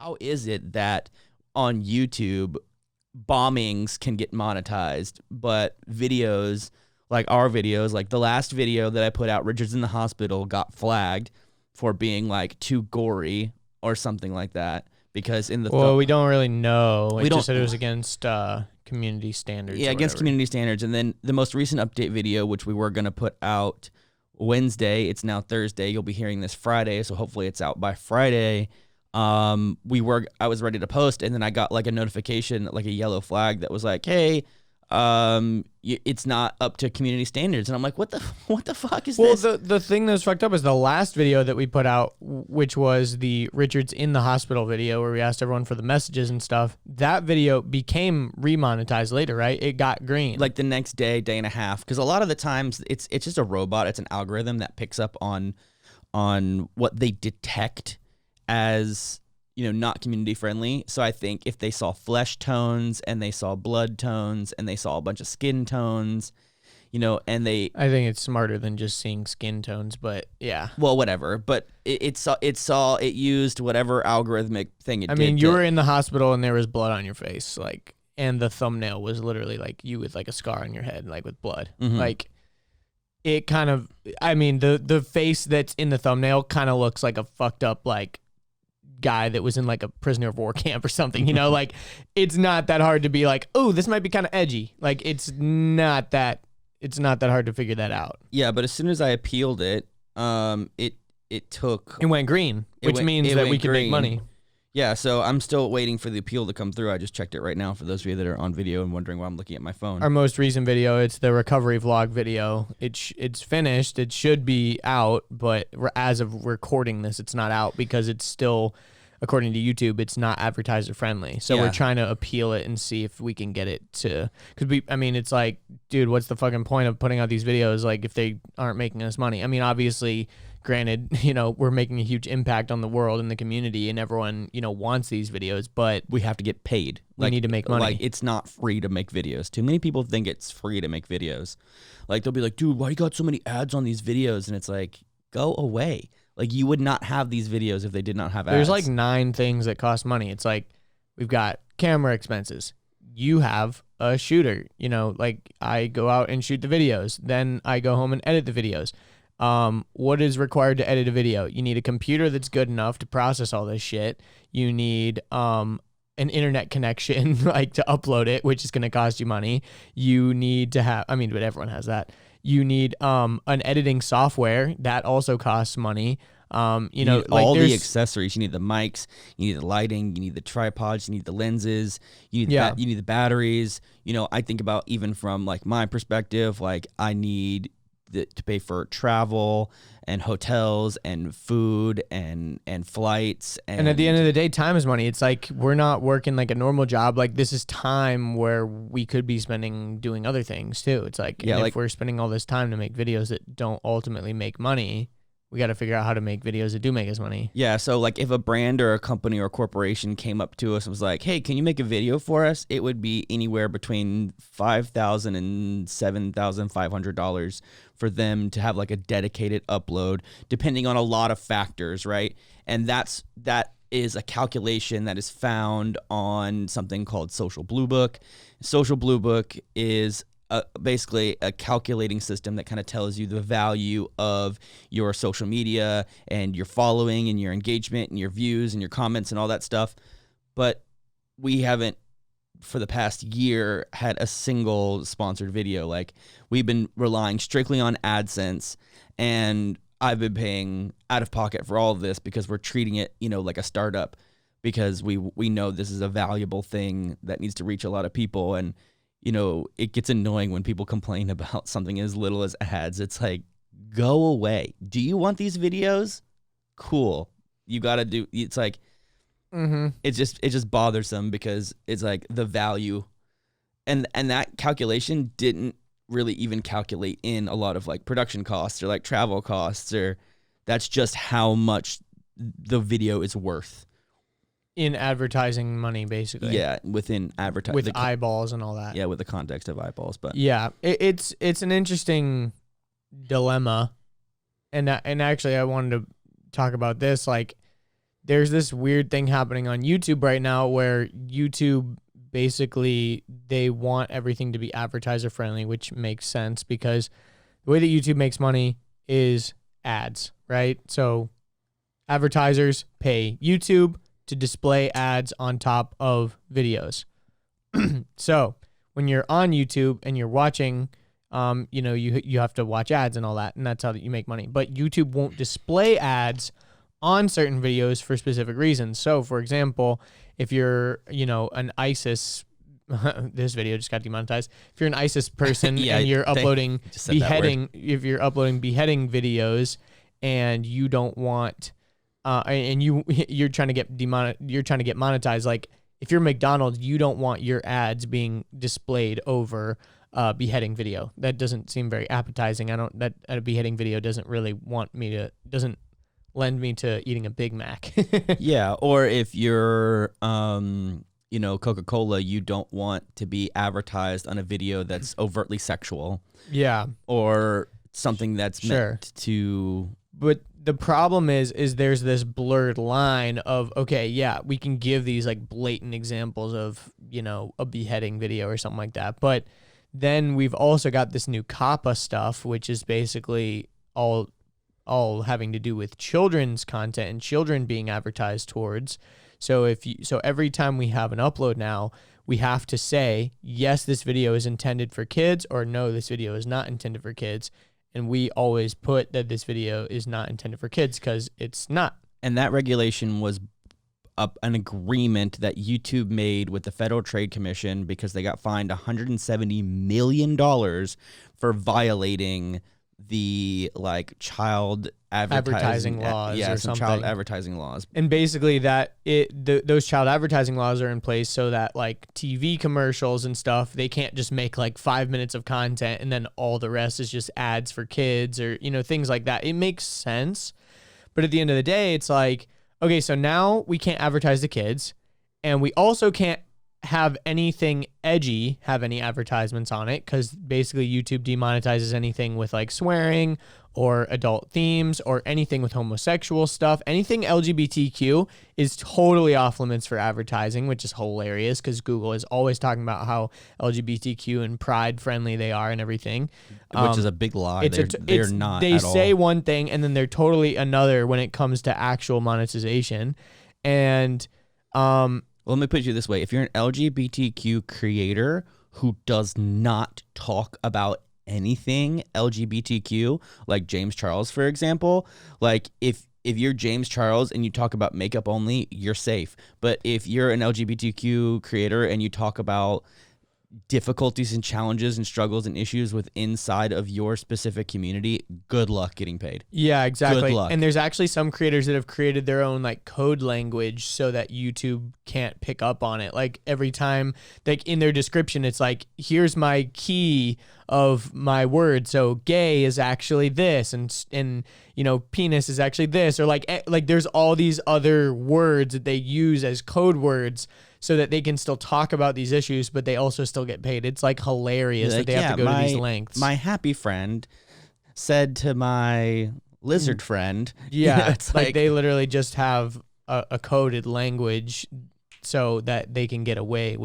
how is it that on YouTube bombings can get monetized, but videos like our videos, like the last video that I put out, Richard's in the hospital, got flagged for being like too gory or something like that because in the we don't really know. We just said it was against community standards. Yeah, against community standards. And then the most recent update video, which we were going to put out Wednesday, it's now Thursday. You'll be hearing this Friday, so hopefully it's out by Friday. I was ready to post, and then I got like a notification, like a yellow flag that was like, "Hey, it's not up to community standards." And I'm like, what the fuck is this? Well, the thing that's fucked up is the last video that we put out, which was the Richard's in the hospital video where we asked everyone for the messages and stuff. That video became remonetized later, right? It got green. Like the next day and a half. Because a lot of the times it's just a robot. It's an algorithm that picks up on what they detect as, not community friendly. So I think if they saw flesh tones and they saw blood tones and they saw a bunch of skin tones, and I think it's smarter than just seeing skin tones, but yeah. Well, whatever. But it used whatever algorithmic thing it did. I mean, you were in the hospital and there was blood on your face, like, and the thumbnail was literally like you with like a scar on your head, like with blood. Mm-hmm. Like it kind of, I mean, the face that's in the thumbnail kind of looks like a fucked up, like, guy that was in like a prisoner of war camp or something, like it's not that hard to be like, oh, this might be kind of edgy. Like it's not that hard to figure that out. Yeah, but as soon as I appealed it, it went green, which means that we can make money. Yeah, so I'm still waiting for the appeal to come through. I just checked it right now for those of you that are on video and wondering why I'm looking at my phone. Our most recent video, it's the recovery vlog video. It's finished. It should be out, but as of recording this, it's not out because it's still, according to YouTube, it's not advertiser friendly. So we're trying to appeal it and see if we can get it to, because it's like, dude, what's the fucking point of putting out these videos like if they aren't making us money? I mean, obviously, granted, we're making a huge impact on the world and the community and everyone, wants these videos, but we have to get paid. We need to make money. Like, it's not free to make videos. Too many people think it's free to make videos. Like, they'll be like, dude, why you got so many ads on these videos? And it's like, go away. Like, you would not have these videos if they did not have ads. There's like 9 things that cost money. It's like, we've got camera expenses. You have a shooter, like I go out and shoot the videos. Then I go home and edit the videos. What is required to edit a video? You need a computer that's good enough to process all this shit. You need an internet connection, like to upload it, which is going to cost you money. You need to have, but everyone has that. You need an editing software that also costs money. You need all the accessories. You need the mics, you need the lighting, you need the tripods, you need the lenses, you need the batteries. I think about, even from like my perspective, like I need to pay for travel and hotels and food and flights. And at the end of the day, time is money. It's like we're not working like a normal job. Like this is time where we could be spending doing other things too. It's like, if we're spending all this time to make videos that don't ultimately make money, we got to figure out how to make videos that do make us money. Yeah, so like if a brand or a company or a corporation came up to us and was like, hey, can you make a video for us? It would be anywhere between $5,000 and $7,500 for them to have like a dedicated upload, depending on a lot of factors, right? And that is a calculation that is found on something called Social Blue Book. Social Blue Book is basically a calculating system that kind of tells you the value of your social media and your following and your engagement and your views and your comments and all that stuff. But we haven't, for the past year, had a single sponsored video. Like, we've been relying strictly on AdSense, and I've been paying out of pocket for all of this because we're treating it, like a startup, because we know this is a valuable thing that needs to reach a lot of people. And it gets annoying when people complain about something as little as ads. It's like, go away. Do you want these videos? Cool. You got to do, it's like, it's just bothersome because it's like the value and that calculation didn't really even calculate in a lot of like production costs or like travel costs, or that's just how much the video is worth. In advertising money, basically. Yeah, within advertising. With eyeballs and all that. Yeah, with the context of eyeballs. But yeah, it's an interesting dilemma. And actually, I wanted to talk about this. Like, there's this weird thing happening on YouTube right now where YouTube basically they want everything to be advertiser friendly, which makes sense because the way that YouTube makes money is ads, right? So advertisers pay YouTube to display ads on top of videos. So when you're on YouTube and you're watching, you have to watch ads and all that, and that's how you make money. But YouTube won't display ads on certain videos for specific reasons. So, for example, if you're, an ISIS, this video just got demonetized. If you're an ISIS person and you're uploading beheading, if you're uploading beheading videos and you don't want, and you're trying to get monetized, like if you're McDonald's, you don't want your ads being displayed over a beheading video. That doesn't seem very appetizing. That a beheading video doesn't lend me to eating a Big Mac. Yeah, or if you're Coca-Cola, you don't want to be advertised on a video that's overtly sexual. Yeah. Or something that's meant to. But the problem is there's this blurred line of, okay, yeah, we can give these like blatant examples of, a beheading video or something like that. But then we've also got this new COPPA stuff, which is basically all having to do with children's content and children being advertised towards. So every time we have an upload now, we have to say, yes, this video is intended for kids, or no, this video is not intended for kids. And we always put that this video is not intended for kids because it's not. And that regulation was an agreement that YouTube made with the Federal Trade Commission because they got fined $170 million for violating the child advertising laws or something. Child advertising laws. And basically those child advertising laws are in place so that TV commercials and stuff, they can't just make 5 minutes of content and then all the rest is just ads for kids or, things like that. It makes sense. But at the end of the day, it's okay, so now we can't advertise to kids and we also can't have anything edgy have any advertisements on it because basically YouTube demonetizes anything with swearing or adult themes or anything with homosexual stuff. Anything LGBTQ is totally off limits for advertising, which is hilarious because Google is always talking about how LGBTQ and pride friendly they are and everything. Which is a big lie. They're not. They say one thing and then they're totally another when it comes to actual monetization. And well, let me put it this way. If you're an LGBTQ creator who does not talk about anything LGBTQ, like James Charles, for example, if you're James Charles and you talk about makeup only, you're safe. But if you're an LGBTQ creator and you talk about difficulties and challenges and struggles and issues with inside of your specific community, good luck getting paid. Yeah, exactly. Good luck. And there's actually some creators that have created their own code language so that YouTube can't pick up on it. Every time in their description, it's here's my key of my word. So gay is actually this and penis is actually this, or there's all these other words that they use as code words so that they can still talk about these issues, but they also still get paid. It's hilarious that they have to go to these lengths. My happy friend said to my lizard friend. Yeah, it's they literally just have a coded language so that they can get away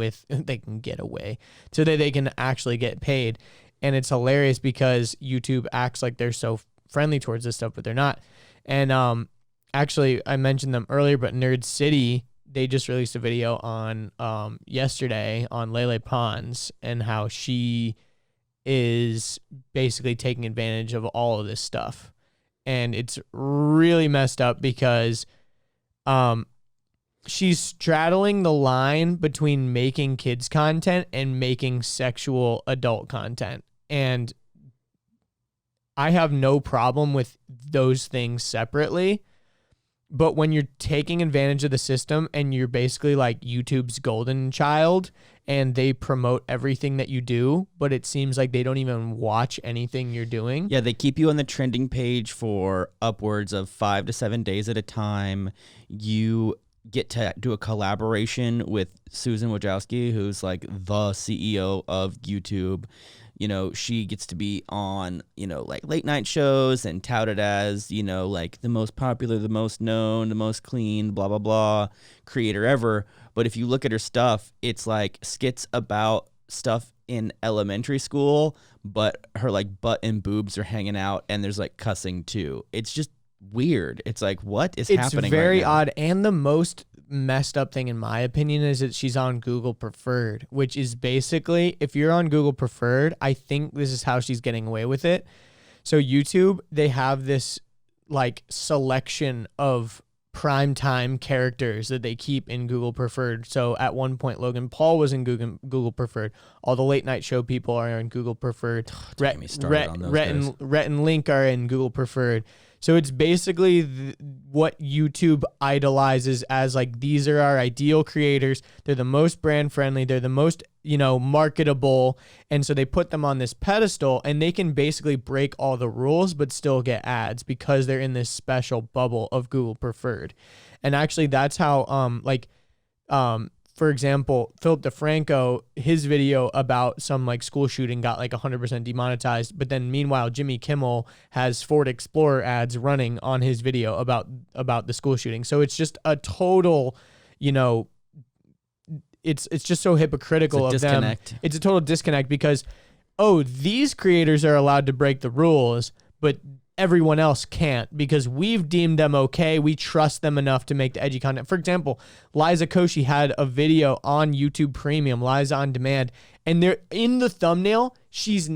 so that they can actually get paid. And it's hilarious because YouTube acts like they're so friendly towards this stuff, but they're not. And actually, I mentioned them earlier, but Nerd City, they just released a video on yesterday on Lele Pons and how she is basically taking advantage of all of this stuff. And it's really messed up because she's straddling the line between making kids content and making sexual adult content. And I have no problem with those things separately. But when you're taking advantage of the system and you're basically YouTube's golden child and they promote everything that you do, but it seems like they don't even watch anything you're doing. Yeah, they keep you on the trending page for upwards of 5 to 7 days at a time. You get to do a collaboration with Susan Wojcicki, who's the CEO of YouTube. you know, she gets to be on, you know, like late night shows and touted as, you know, like the most popular, the most known, the most clean, blah, blah, blah creator ever. But if you look at her stuff, it's like skits about stuff in elementary school, but her like butt and boobs are hanging out and there's like cussing too. It's just weird. It's like, what is happening? It's very right now? odd. And the most messed up thing, in my opinion, is that she's on Google Preferred, which is basically, if you're on Google Preferred, I think this is how she's getting away with it. So YouTube, they have this like selection of primetime characters that they keep in Google Preferred. So at one point, Logan Paul was in Google Preferred. All the late night show people are in Google Preferred. Rhett and Link are in Google Preferred. So it's basically what YouTube idolizes as like, these are our ideal creators. They're the most brand friendly. They're the most, you know, marketable. And so they put them on this pedestal and they can basically break all the rules, but still get ads because they're in this special bubble of Google Preferred. And actually that's how, for example, Philip DeFranco, his video about some like school shooting got like 100% demonetized. But then meanwhile, Jimmy Kimmel has Ford Explorer ads running on his video about the school shooting. So it's just a total, you know, it's just so hypocritical of them. It's a total disconnect because, oh, these creators are allowed to break the rules, but everyone else can't because we've deemed them okay. We trust them enough to make the edgy content. For example, Liza Koshy had a video on YouTube Premium, Liza On Demand, and they're in the thumbnail, she's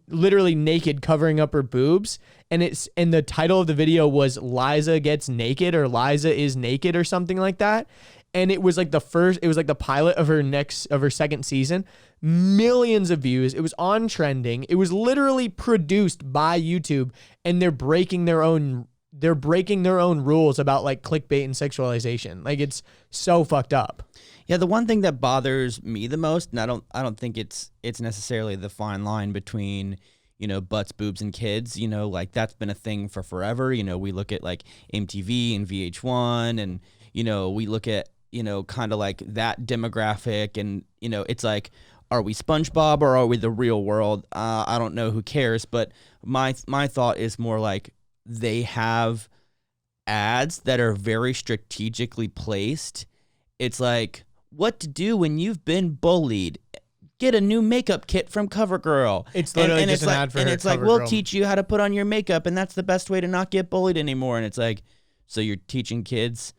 literally naked, covering up her boobs, and the title of the video was Liza Gets Naked or Liza Is Naked or something like that. And it was like the pilot of her second season. Millions of views. It was on trending. It was literally produced by YouTube, and they're breaking their own rules about like clickbait and sexualization. Like, it's so fucked up. Yeah, the one thing that bothers me the most, and I don't think it's necessarily the fine line between, you know, butts, boobs, and kids. You know, like that's been a thing for forever. You know, we look at like MTV and VH1, and you know, we look at, you know, kind of like that demographic, and you know, it's like, are we SpongeBob or are we the real world? I don't know, who cares? But my thought is more like they have ads that are very strategically placed. It's like, what to do when you've been bullied. Get a new makeup kit from CoverGirl. It's literally just an ad for her. And it's like, we'll teach you how to put on your makeup, and that's the best way to not get bullied anymore. And it's like, so you're teaching kids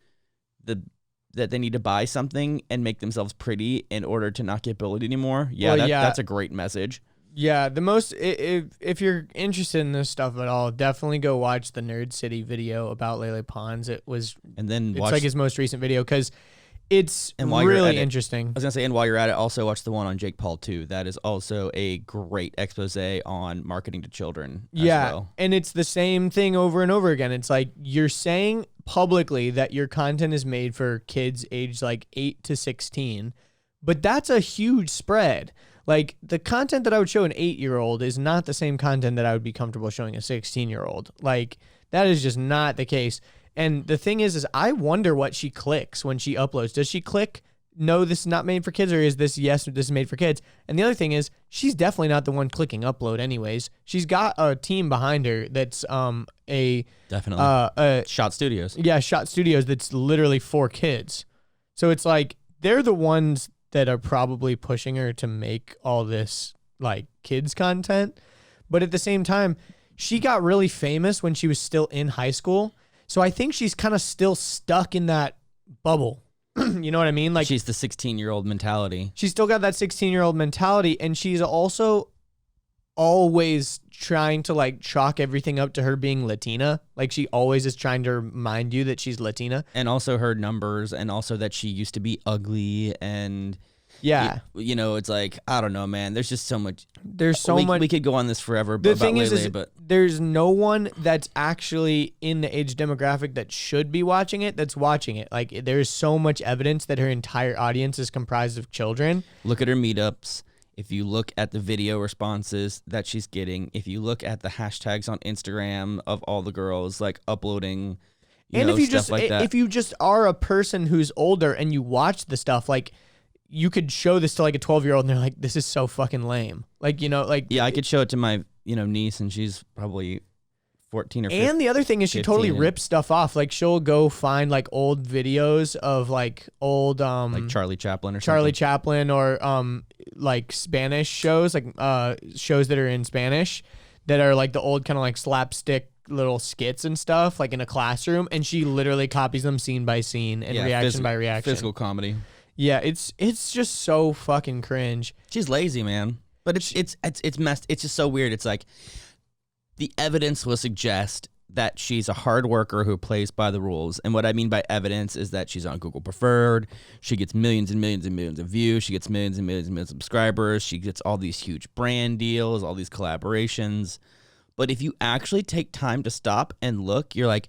that they need to buy something and make themselves pretty in order to not get bullied anymore. Yeah, well, that's a great message. Yeah, the most, if you're interested in this stuff at all, definitely go watch the Nerd City video about Lele Pons. It's like his most recent video because it's really interesting. I was going to say, and while you're at it, also watch the one on Jake Paul too. That is also a great expose on marketing to children as well. And it's the same thing over and over again. It's like, you're saying publicly that your content is made for kids aged like 8 to 16, but that's a huge spread. Like, the content that I would show an 8-year-old is not the same content that I would be comfortable showing a 16-year-old. Like, that is just not the case. And the thing is I wonder what she clicks when she uploads. Does she click, no, this is not made for kids, or is this, yes, this is made for kids? And the other thing is, she's definitely not the one clicking upload anyways. She's got a team behind her that's Shot Studios. Yeah, Shot Studios, that's literally for kids. So it's like, they're the ones that are probably pushing her to make all this like kids content. But at the same time, she got really famous when she was still in high school. So I think she's kind of still stuck in that bubble. You know what I mean? Like, she's the 16-year-old mentality. She's still got that 16-year-old mentality, and she's also always trying to like chalk everything up to her being Latina. Like, she always is trying to remind you that she's Latina. And also her numbers, and also that she used to be ugly, and yeah, you know, it's like, I don't know, man. There's just so much. There's so much. We could go on this forever. The thing is there's no one that's actually in the age demographic that should be watching it that's watching it. Like, there's so much evidence that her entire audience is comprised of children. Look at her meetups. If you look at the video responses that she's getting, if you look at the hashtags on Instagram of all the girls like uploading, if you just are a person who's older and you watch the stuff, like, you could show this to like a 12-year-old and they're like, this is so fucking lame. Like, you know, like. Yeah, I could show it to my, niece, and she's probably 14 or 15. And the other thing is she totally rips stuff off. Like, she'll go find like old videos of like old like Charlie Chaplin or like Spanish shows, like shows that are in Spanish that are like the old kind of like slapstick little skits and stuff, like in a classroom, and she literally copies them scene by scene and reaction by reaction. Physical comedy. Yeah, it's just so fucking cringe. She's lazy, man. But it's messed. It's just so weird. It's like the evidence will suggest that she's a hard worker who plays by the rules. And what I mean by evidence is that she's on Google Preferred. She gets millions and millions and millions of views. She gets millions and millions and millions of subscribers. She gets all these huge brand deals, all these collaborations. But if you actually take time to stop and look, you're like,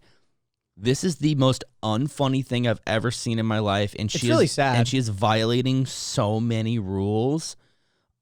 this is the most unfunny thing I've ever seen in my life. And it's really sad. And she is violating so many rules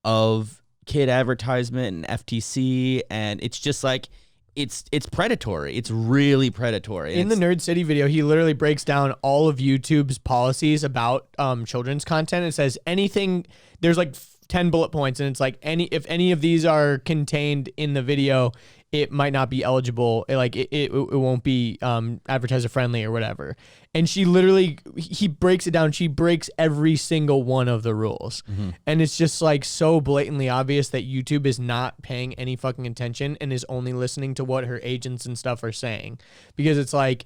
of kid advertisement and FTC. And it's just like, it's predatory. It's really predatory. In the Nerd City video, he literally breaks down all of YouTube's policies about children's content. It says anything, there's like 10 bullet points, and it's like if any of these are contained in the video, it might not be eligible. It won't be advertiser friendly or whatever. And he breaks it down. She breaks every single one of the rules. Mm-hmm. And it's just like so blatantly obvious that YouTube is not paying any fucking attention and is only listening to what her agents and stuff are saying. Because it's like,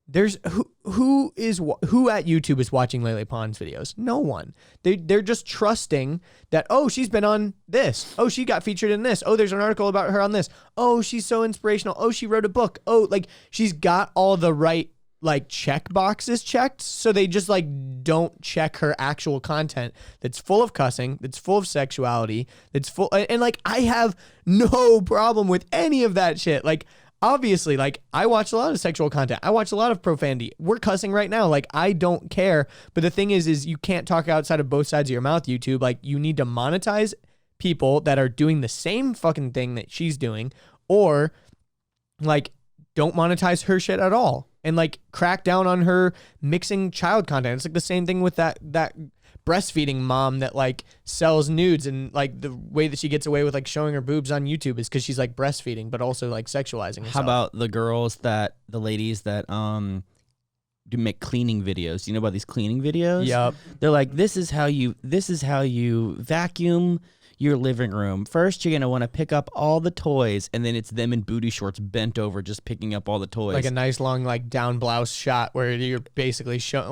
there's who at YouTube is watching Lele Pons videos? No one. They're just trusting that, oh, she's been on this. Oh, she got featured in this. Oh, there's an article about her on this. Oh, she's so inspirational. Oh, she wrote a book. Oh, like she's got all the right like check boxes checked. So they just like don't check her actual content that's full of cussing, that's full of sexuality, that's full, and like I have no problem with any of that shit. Like, obviously, like, I watch a lot of sexual content. I watch a lot of profanity. We're cussing right now. Like, I don't care. But the thing is you can't talk outside of both sides of your mouth, YouTube. Like, you need to monetize people that are doing the same fucking thing that she's doing, or, like, don't monetize her shit at all. And, like, crack down on her mixing child content. It's like the same thing with that breastfeeding mom that like sells nudes, and like the way that she gets away with like showing her boobs on YouTube is because she's like breastfeeding but also like sexualizing herself. How about the ladies that do make cleaning videos? You know about these cleaning videos? Yep. They're like, this is how you vacuum your living room. First, you're gonna want to pick up all the toys, and then it's them in booty shorts bent over just picking up all the toys. Like a nice long like down blouse shot where you're basically showing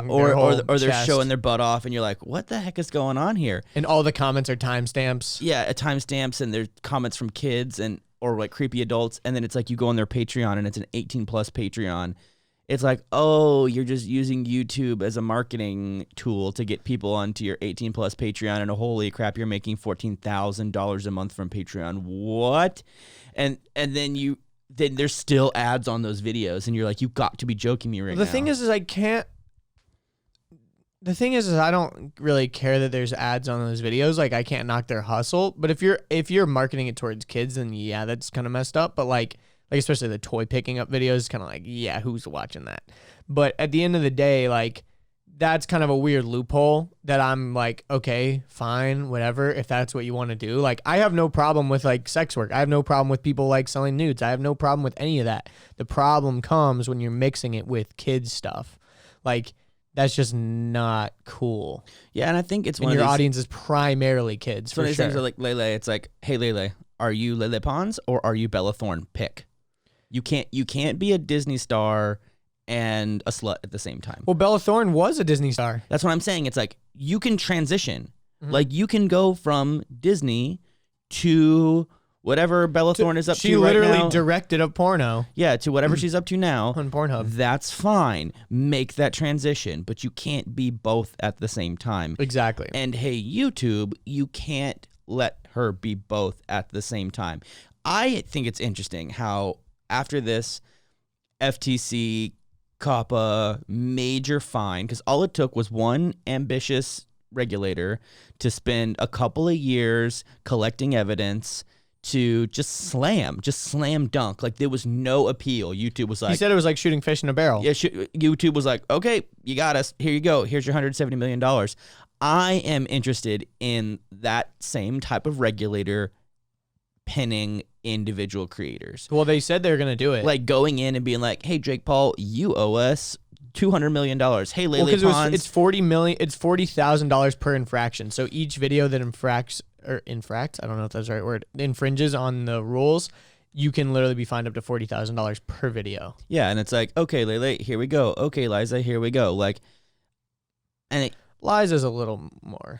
or they're chest. Showing their butt off, and you're like, what the heck is going on here? And all the comments are timestamps. Yeah, timestamps, and there's comments from kids or like creepy adults, and then it's like you go on their Patreon, and it's an 18+ Patreon. It's like, oh, you're just using YouTube as a marketing tool to get people onto your 18+ Patreon, and holy crap, you're making $14,000 a month from Patreon. What? And then there's still ads on those videos, and you're like, you've got to be joking me right now. The thing is I can't. The thing is I don't really care that there's ads on those videos. Like, I can't knock their hustle. But if you're marketing it towards kids, then yeah, that's kind of messed up. But like especially the toy picking up videos, kind of like, yeah, who's watching that? But at the end of the day, like, that's kind of a weird loophole that I'm like, okay, fine, whatever, if that's what you want to do. Like, I have no problem with like sex work. I have no problem with people like selling nudes. I have no problem with any of that. The problem comes when you're mixing it with kids stuff. Like, that's just not cool. Yeah, and I think it's one of your audience is primarily kids. For sure. Things are like, Lele, it's like, hey, Lele, are you Lele Pons or are you Bella Thorne? Pick. You can't be a Disney star and a slut at the same time. Well, Bella Thorne was a Disney star. That's what I'm saying. It's like you can transition. Mm-hmm. Like you can go from Disney to whatever Bella Thorne is up to right now. She literally directed a porno. Yeah, to whatever she's up to now. On Pornhub. That's fine. Make that transition, but you can't be both at the same time. Exactly. And hey, YouTube, you can't let her be both at the same time. I think it's interesting how after this FTC, COPPA, major fine, because all it took was one ambitious regulator to spend a couple of years collecting evidence to just slam dunk. Like there was no appeal. YouTube was like, He said it was like shooting fish in a barrel. yeah, YouTube was like, okay, you got us. Here you go. Here's your $170 million. I am interested in that same type of regulator pinning individual creators. Well, they said they're going to do it. Like going in and being like, hey, Jake Paul, you owe us $200 million. Hey, Lele Pons. It's $40,000 per infraction. So each video that infracts, I don't know if that's the right word, infringes on the rules, you can literally be fined up to $40,000 per video. Yeah, and it's like, okay, Lele, here we go. Okay, Liza, here we go. Like, and Liza's a little more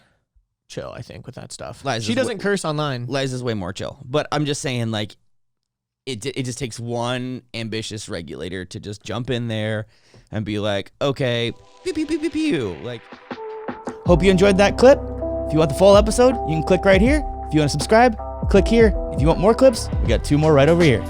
chill, I think, with that stuff. Liza's she doesn't curse online. Liza's way more chill. But I'm just saying, like, it just takes one ambitious regulator to just jump in there and be like, okay, pew, pew, pew, pew, pew. Like, hope you enjoyed that clip. If you want the full episode, you can click right here. If you want to subscribe, click here. If you want more clips, we got 2 more right over here.